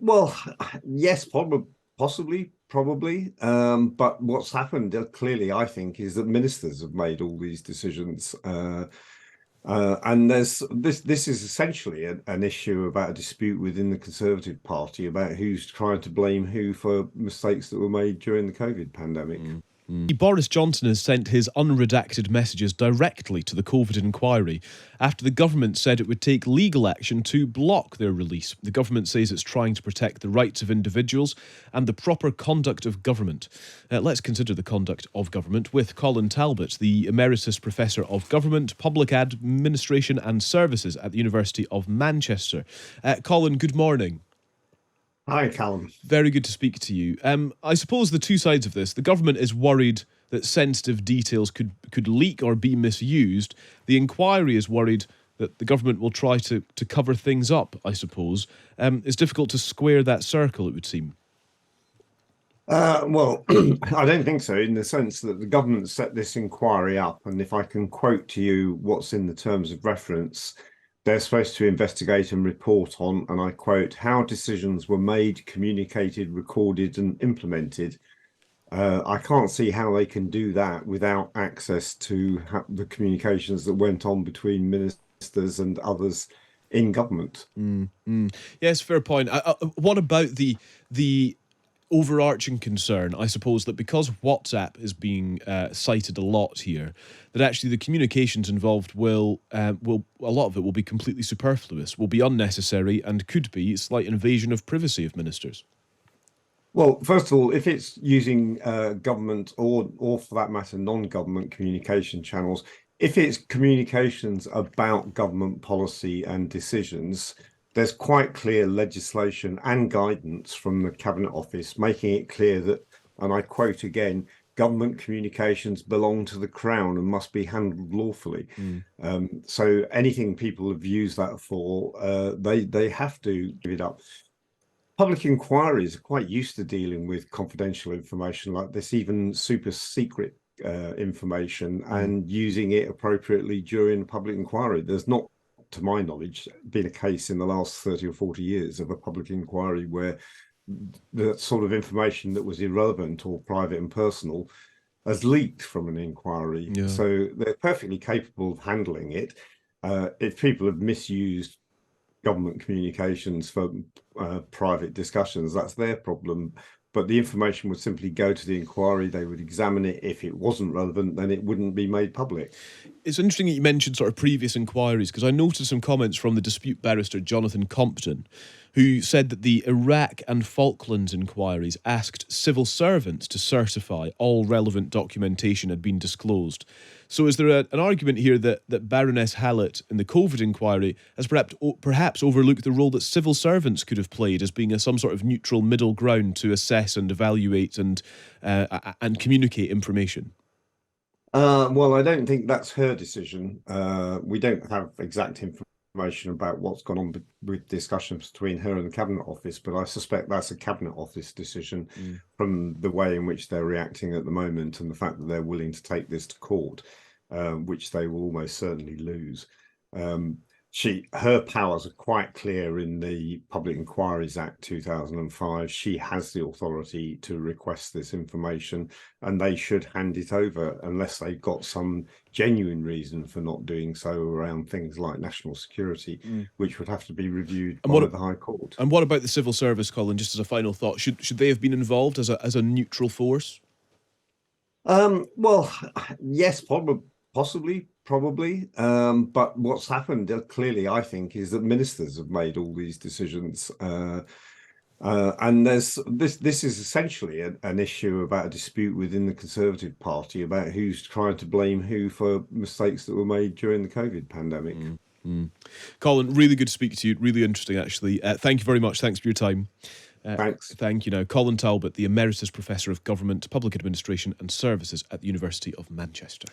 Well, yes, probably. But what's happened clearly, I think, is that ministers have made all these decisions. And there's this is essentially an issue about a dispute within the Conservative Party about who's trying to blame who for mistakes that were made during the COVID pandemic. Boris Johnson has sent his unredacted messages directly to the COVID inquiry after the government said it would take legal action to block their release. The government says it's trying to protect the rights of individuals and the proper conduct of government. Let's consider the conduct of government with Colin Talbot, the Emeritus Professor of Government, Public Administration and Services at the University of Manchester. Colin, good morning. Hi, Callum. Very good to speak to you. I suppose the two sides of this, the government is worried that sensitive details could leak or be misused. The inquiry is worried that the government will try to cover things up, I suppose. It's difficult to square that circle, it would seem. Well, I don't think so, in the sense that the government set this inquiry up, and if I can quote to you what's in the terms of reference, they're supposed to investigate and report on, and I quote, how decisions were made, communicated, recorded and implemented. I can't see how they can do that without access to the communications that went on between ministers and others in government. Yes, fair point. What about the overarching concern, I suppose, that because WhatsApp is being cited a lot here, that actually the communications involved will a lot of it will be completely superfluous, will be unnecessary, and could be a slight invasion of privacy of ministers? Well, first of all, if it's using government or for that matter, non-government communication channels, if it's communications about government policy and decisions, there's quite clear legislation and guidance from the Cabinet Office making it clear that, and I quote again, government communications belong to the Crown and must be handled lawfully. So anything people have used that for, they have to give it up. Public inquiries are quite used to dealing with confidential information like this, even super secret information, and using it appropriately during a public inquiry. There's not, to my knowledge, been a case in the last 30 or 40 years of a public inquiry where the sort of information that was irrelevant or private and personal has leaked from an inquiry. Yeah. So they're perfectly capable of handling it. If people have misused government communications for private discussions, that's their problem. But the information would simply go to the inquiry. They would examine it. If it wasn't relevant, then it wouldn't be made public. It's interesting that you mentioned sort of previous inquiries, because I noticed some comments from the dispute barrister Jonathan Compton, who said that the Iraq and Falklands inquiries asked civil servants to certify all relevant documentation had been disclosed. So is there an argument here that Baroness Hallett in the COVID inquiry has perhaps overlooked the role that civil servants could have played as being some sort of neutral middle ground to assess and evaluate and communicate information? Well, I don't think that's her decision. We don't have exact information about what's gone on with discussions between her and the Cabinet Office, but I suspect that's a Cabinet Office decision from the way in which they're reacting at the moment and the fact that they're willing to take this to court, which they will almost certainly lose. Her powers are quite clear in the Public Inquiries Act 2005. She has the authority to request this information, and they should hand it over unless they've got some genuine reason for not doing so around things like national security, which would have to be reviewed by the High Court. And what about the civil service, Colin, just as a final thought? Should they have been involved as a neutral force? Well, yes, possibly, probably. But what's happened clearly, I think, is that ministers have made all these decisions. And this is essentially an issue about a dispute within the Conservative Party about who's trying to blame who for mistakes that were made during the COVID pandemic. Colin, really good to speak to you. Really interesting, actually. Thank you very much. Thanks for your time. Thanks. Thank you. Now, Colin Talbot, the Emeritus Professor of Government, Public Administration and Services at the University of Manchester.